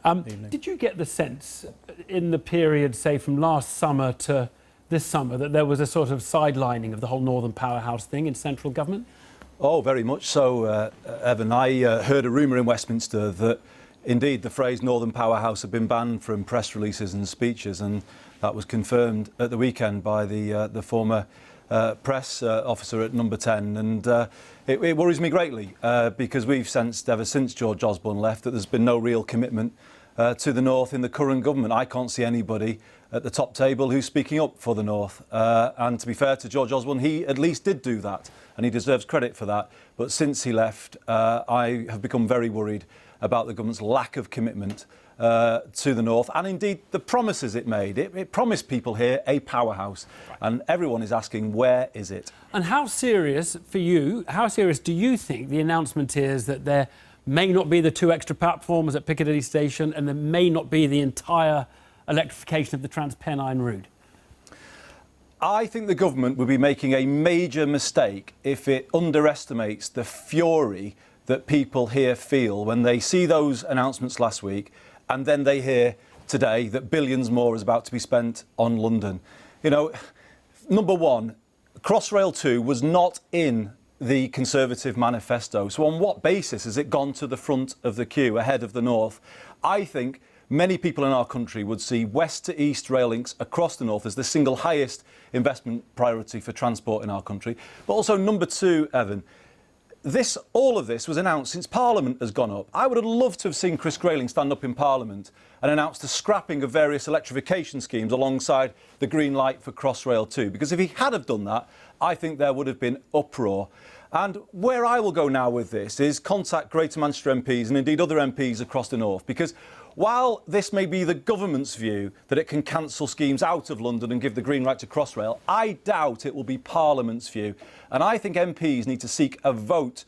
Did you get the sense in the period, say, from last summer to this summer, that there was a sort of sidelining of the whole Northern Powerhouse thing in central government? Oh, very much so, Evan. I heard a rumour in Westminster that indeed the phrase Northern Powerhouse had been banned from press releases and speeches, and that was confirmed at the weekend by the former press officer at Number 10. And it worries me greatly because we've sensed ever since George Osborne left that there's been no real commitment to the North in the current government. I can't see anybody at the top table who's speaking up for the North. And to be fair to George Osborne, he at least did do that, and he deserves credit for that. But since he left, I have become very worried about the government's lack of commitment to the North, and indeed the promises it made. It promised people here a powerhouse, and everyone is asking, where is it? And how serious for you, how serious do you think the announcement is that there may not be the 2 extra platforms at Piccadilly Station, and there may not be the entire electrification of the Transpennine route? I think the government would be making a major mistake if it underestimates the fury that people here feel when they see those announcements last week and then they hear today that billions more is about to be spent on London. You know, number one, Crossrail 2 was not in the Conservative manifesto. So on what basis has it gone to the front of the queue ahead of the North? I think many people in our country would see west to east rail links across the North as the single highest investment priority for transport in our country. But also, number two, Evan, all of this was announced since Parliament has gone up. I would have loved to have seen Chris Grayling stand up in Parliament and announce the scrapping of various electrification schemes alongside the green light for Crossrail 2, because if he had have done that, I think there would have been uproar. And where I will go now with this is contact Greater Manchester MPs and indeed other MPs across the North, because while this may be the government's view that it can cancel schemes out of London and give the green light to Crossrail, I doubt it will be Parliament's view. And I think MPs need to seek a vote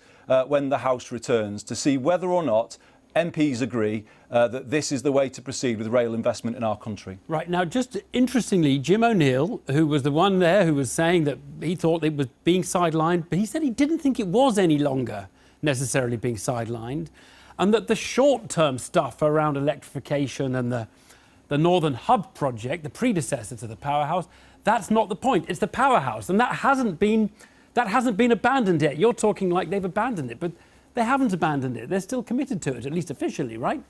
when the House returns to see whether or not MPs agree that this is the way to proceed with rail investment in our country. Right, now just interestingly, Jim O'Neill, who was the one there who was saying that he thought it was being sidelined, but he said he didn't think it was any longer necessarily being sidelined, and that the short-term stuff around electrification and the Northern Hub project, the predecessor to the powerhouse, that's not the point. It's the powerhouse, and that hasn't been abandoned yet. You're talking like they've abandoned it, but they haven't abandoned it. They're still committed to it, at least officially, right?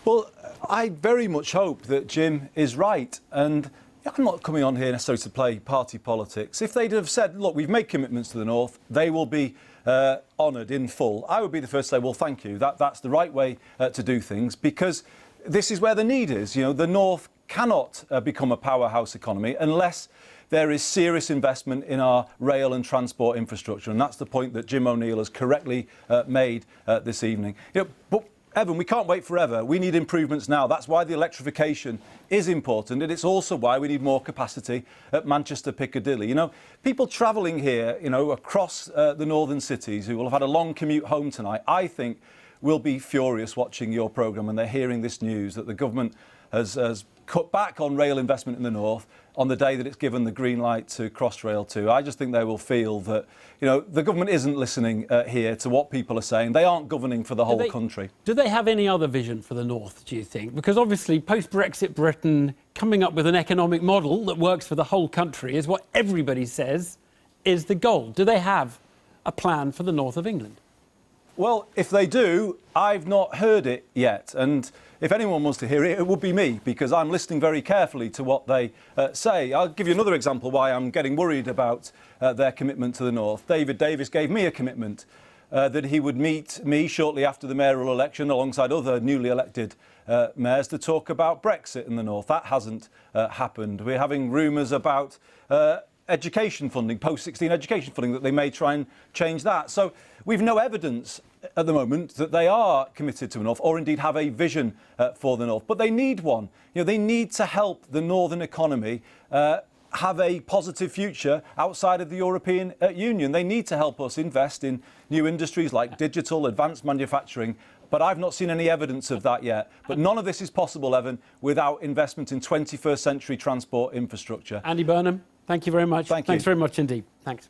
Well, I very much hope that Jim is right, and I'm not coming on here necessarily to play party politics. If they'd have said, look, we've made commitments to the North, they will be honoured in full, I would be the first to say, well, thank you. That's the right way to do things, because this is where the need is. You know, the North cannot become a powerhouse economy unless there is serious investment in our rail and transport infrastructure, and that's the point that Jim O'Neill has correctly made this evening. You know, but Evan, we can't wait forever. We need improvements now. That's why the electrification is important, and it's also why we need more capacity at Manchester Piccadilly. You know, people travelling here, you know, across the northern cities who will have had a long commute home tonight, I think will be furious watching your programme when they're hearing this news that the government has cut back on rail investment in the North on the day that it's given the green light to Crossrail 2. I just think they will feel that, you know, the government isn't listening here to what people are saying. They aren't governing for the whole country. Do they have any other vision for the North, do you think? Because obviously post-Brexit Britain coming up with an economic model that works for the whole country is what everybody says is the goal. Do they have a plan for the North of England? Well, if they do, I've not heard it yet. And if anyone wants to hear it, it would be me, because I'm listening very carefully to what they say. I'll give you another example why I'm getting worried about their commitment to the North. David Davis gave me a commitment that he would meet me shortly after the mayoral election alongside other newly elected mayors to talk about Brexit in the North. That hasn't happened. We're having rumours about education funding, post-16 education funding, that they may try and change that. So we've no evidence at the moment that they are committed to the North or indeed have a vision for the North. But they need one. You know, they need to help the northern economy have a positive future outside of the European Union. They need to help us invest in new industries like digital, advanced manufacturing. But I've not seen any evidence of that yet. But none of this is possible, Evan, without investment in 21st century transport infrastructure. Andy Burnham, thank you very much. Thanks very much indeed. Thanks.